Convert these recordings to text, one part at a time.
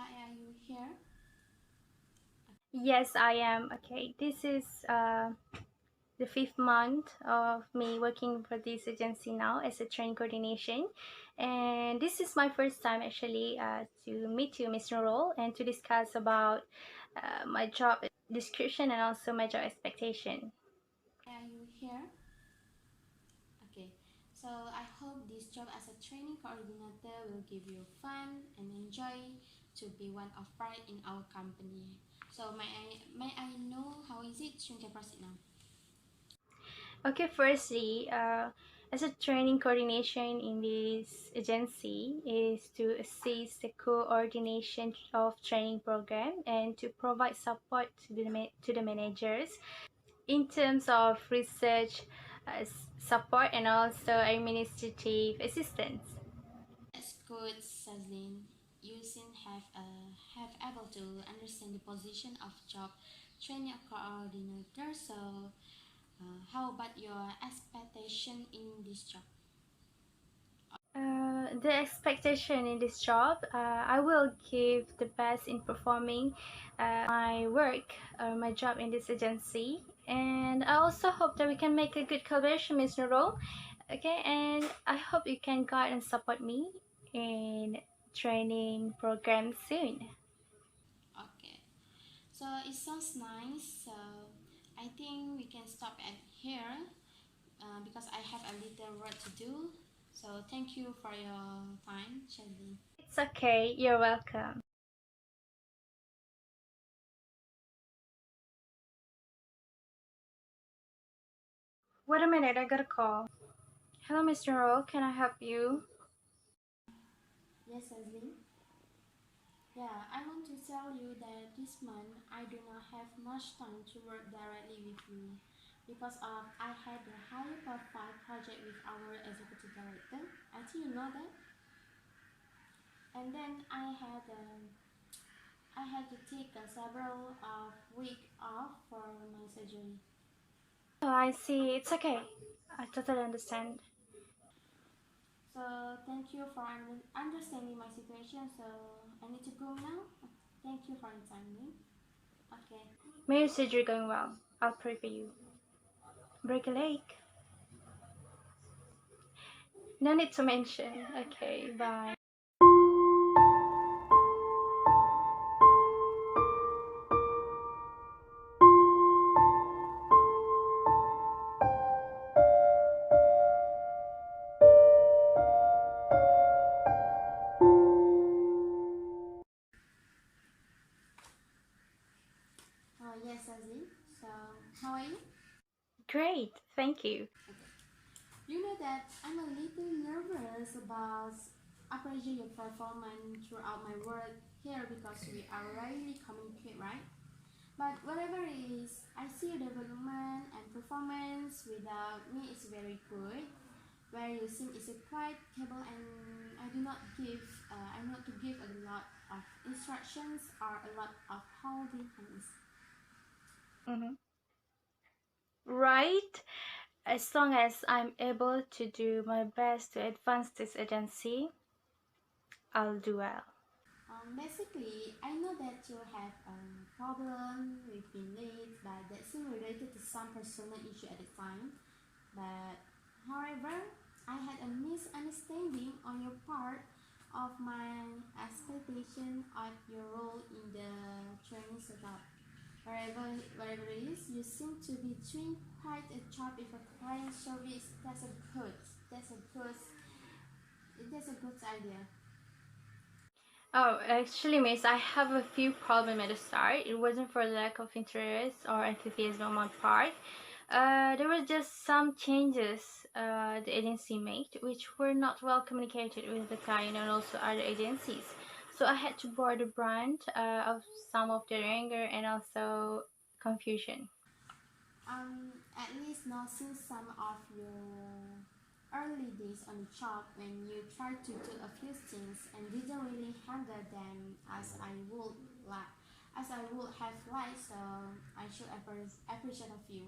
why are you here? Yes, I am. Okay, this is the fifth month of me working for this agency now as a training coordination, and this is my first time actually to meet you, Mr. Roll, and to discuss about my job description and also my job expectation. Why are you here? Okay, so I hope this job as a training coordinator will give you fun and enjoy to be one of part in our company. So may I know how is it? You can proceed now. Okay, firstly, as a training coordination in this agency is to assist the coordination of training program and to provide support to to the managers in terms of research support and also administrative assistance. That's good, Sazlin. You seem have able to understand the position of job training coordinator. So, how about your expectation in this job? The expectation in this job, I will give the best in performing my work or my job in this agency, and I also hope that we can make a good collaboration, Mr. Role. Okay, and I hope you can guide and support me in training program soon. Okay. So it sounds nice. So I think we can stop at here because I have a little work to do. So thank you for your time, Shelly. It's okay, you're welcome. Wait a minute, I got a call. Hello, Mr. Role, can I help you? Yes, Shelly. Yeah, I want to tell you that this month I do not have much time to work directly with you because I had a high profile project with our executive director. I think you know that. And then I had to take a several week off for my surgery. Oh, I see. It's okay. I totally understand. So thank you for understanding my situation. So I need to go now. Thank you for your time. Okay. May your surgery going well. I'll pray for you. Break a leg. No need to mention. Okay, bye. Yes, Azim. So how are you? Great, thank you. Okay. You know that I'm a little nervous about appraising your performance throughout my work here because we are rarely communicate, right? But whatever it is, I see your development and performance without me is very good. Where you seem is a quite capable and I not to give a lot of instructions or a lot of holding hands. Hmm. Right? As long as I'm able to do my best to advance this agency, I'll do well. Basically, I know that you have a problem with being late, but that seems related to some personal issue at the time. But however, I had a misunderstanding on your part of my expectation of your role in the training setup. Wherever it is, you seem to be doing quite a job with a client service. That's a good idea. Oh, actually, Miss, I have a few problems at the start. It wasn't for lack of interest or enthusiasm on my part. There were just some changes the agency made, which were not well communicated with the client and also other agencies. So I had to bear the brunt of some of their anger and also confusion. At least not since some of your early days on the job when you tried to do a few things and didn't really handle them as I would have liked, so I should appreciate of you.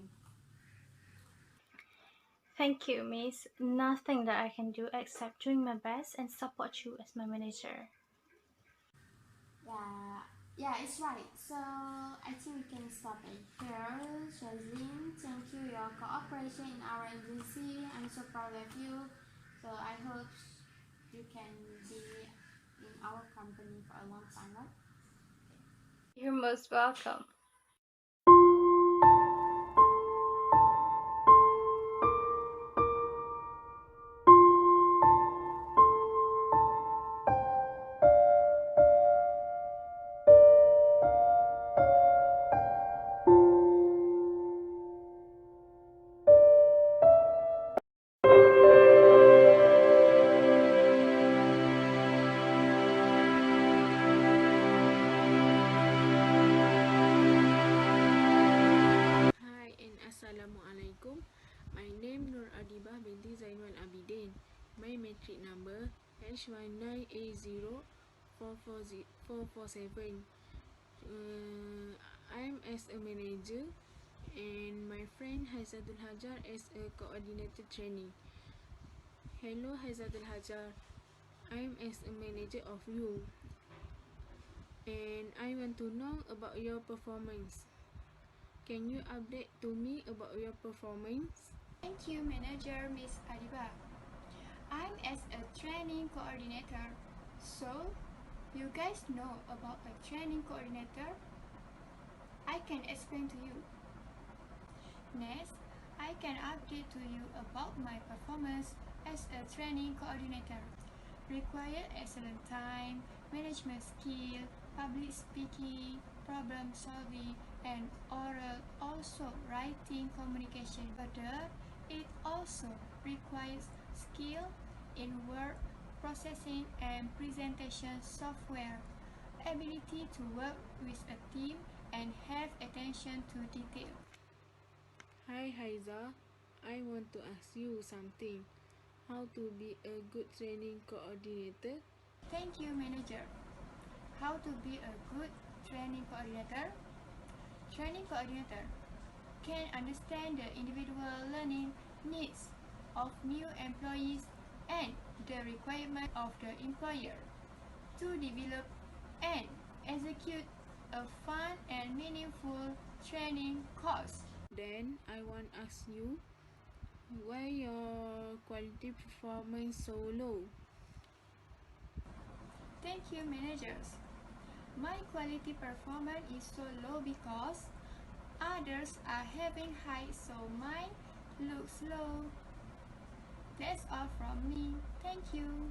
Thank you, Miss. Nothing that I can do except doing my best and support you as my manager. Yeah, yeah, it's right. So I think we can stop it here. Shazin, thank you your cooperation in our agency. I'm so proud of you. So I hope you can be in our company for a long time, right? You're most welcome. Hi and Assalamualaikum. My name Nur Adibah binti Zainal Abidin. My metric number H1980447. I'm as a manager and my friend Haizatul Hajar as a coordinator training. Hello Haizatul Hajar, I'm as a manager of you and I want to know about your performance. Can you update to me about your performance? Thank you, Manager Miss Adiba. I'm as a training coordinator. So, you guys know about a training coordinator? I can explain to you. Next, I can update to you about my performance as a training coordinator. Require excellent time, management skill, public speaking, problem solving, and oral, also writing communication. Further, it also requires skill in word processing and presentation software, ability to work with a team, and have attention to detail. Hi Haiza, I want to ask you something. How to be a good training coordinator? Thank you, Manager. How to be a good training coordinator? Training coordinator can understand the individual learning needs of new employees and the requirement of the employer to develop and execute a fun and meaningful training course. Then I want to ask you, why your quality performance so low? Thank you, managers. My quality performance is so low because others are having high, so mine looks low. That's all from me. Thank you.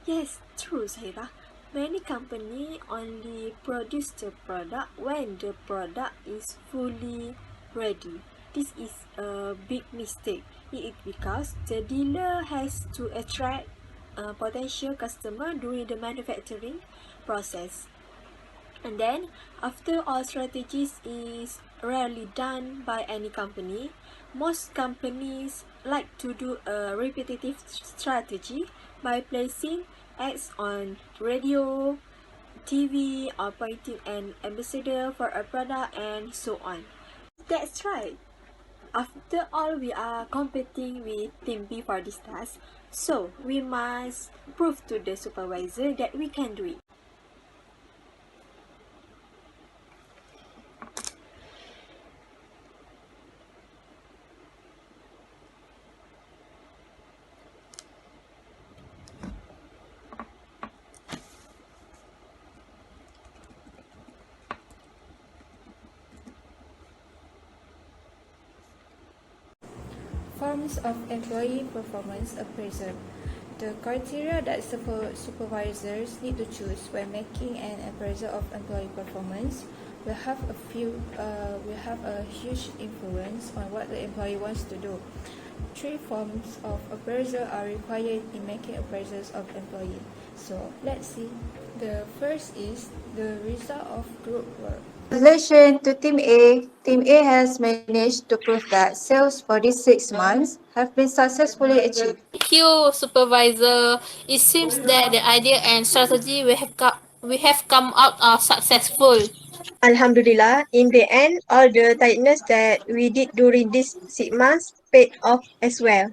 Yes, true, Saira. Many companies only produce the product when the product is fully ready. This is a big mistake. It is because the dealer has to attract a potential customer during the manufacturing process. And then, after all strategies is rarely done by any company, most companies like to do a repetitive strategy by placing ads on radio, TV, or appointing an ambassador for a product and so on. That's right. After all, we are competing with Team B for this task, so we must prove to the supervisor that we can do it. Forms of employee performance appraisal. The criteria that supervisors need to choose when making an appraisal of employee performance will have a huge influence on what the employee wants to do. 3 forms of appraisal are required in making appraisals of employee. So let's see. The first is the result of group work. Congratulations to Team A. Team A has managed to prove that sales for these 6 months have been successfully achieved. Thank you, supervisor. It seems that the idea and strategy we have come out are successful. Alhamdulillah, in the end, all the tightness that we did during these 6 months paid off as well.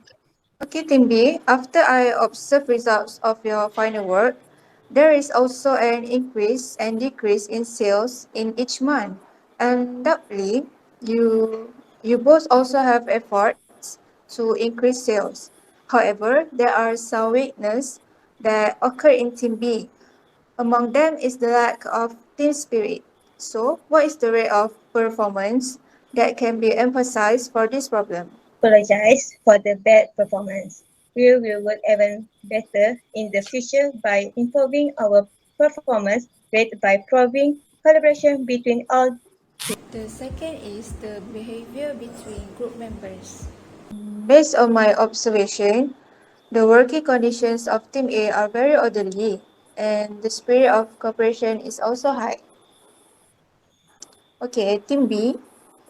Okay, Team B, after I observe results of your final work, there is also an increase and decrease in sales in each month. Undoubtedly, you both also have efforts to increase sales. However, there are some weaknesses that occur in Team B. Among them is the lack of team spirit. So, what is the rate of performance that can be emphasized for this problem? Apologize for the bad performance. We will work even better in the future by improving our performance rate by improving collaboration between all. The second is the behavior between group members. Based on my observation, the working conditions of Team A are very orderly and the spirit of cooperation is also high. Okay, Team B,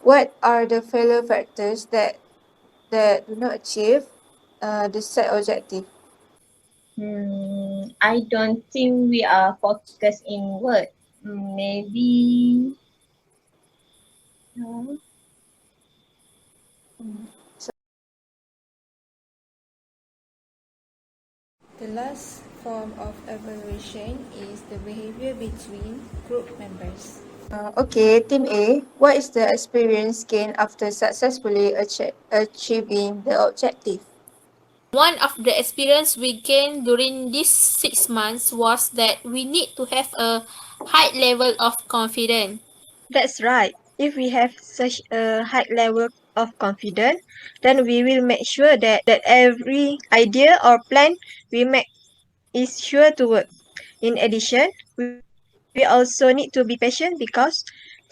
what are the failure factors that do not achieve the set objective? I don't think we are focused in word. Maybe no. The last form of evaluation is the behavior between group members. Okay, Team A, what is the experience gained after successfully achieving the objective? One of the experience we gained during these 6 months was that we need to have a high level of confidence. That's right. If we have such a high level of confidence, then we will make sure that every idea or plan we make is sure to work. In addition, we also need to be patient because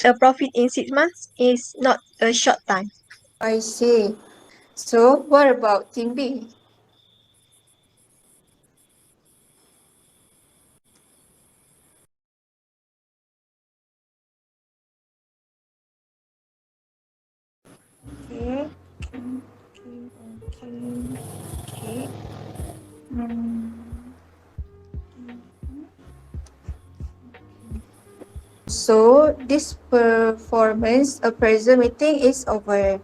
to achieve a profit in 6 months is not a short time. I see. So, what about Team B? Okay, okay. So, this performance appraisal meeting is over.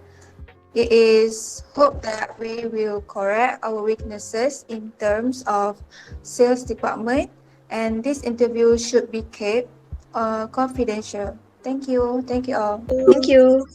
It is hoped that we will correct our weaknesses in terms of sales department and this interview should be kept confidential. Thank you. Thank you all. Thank you.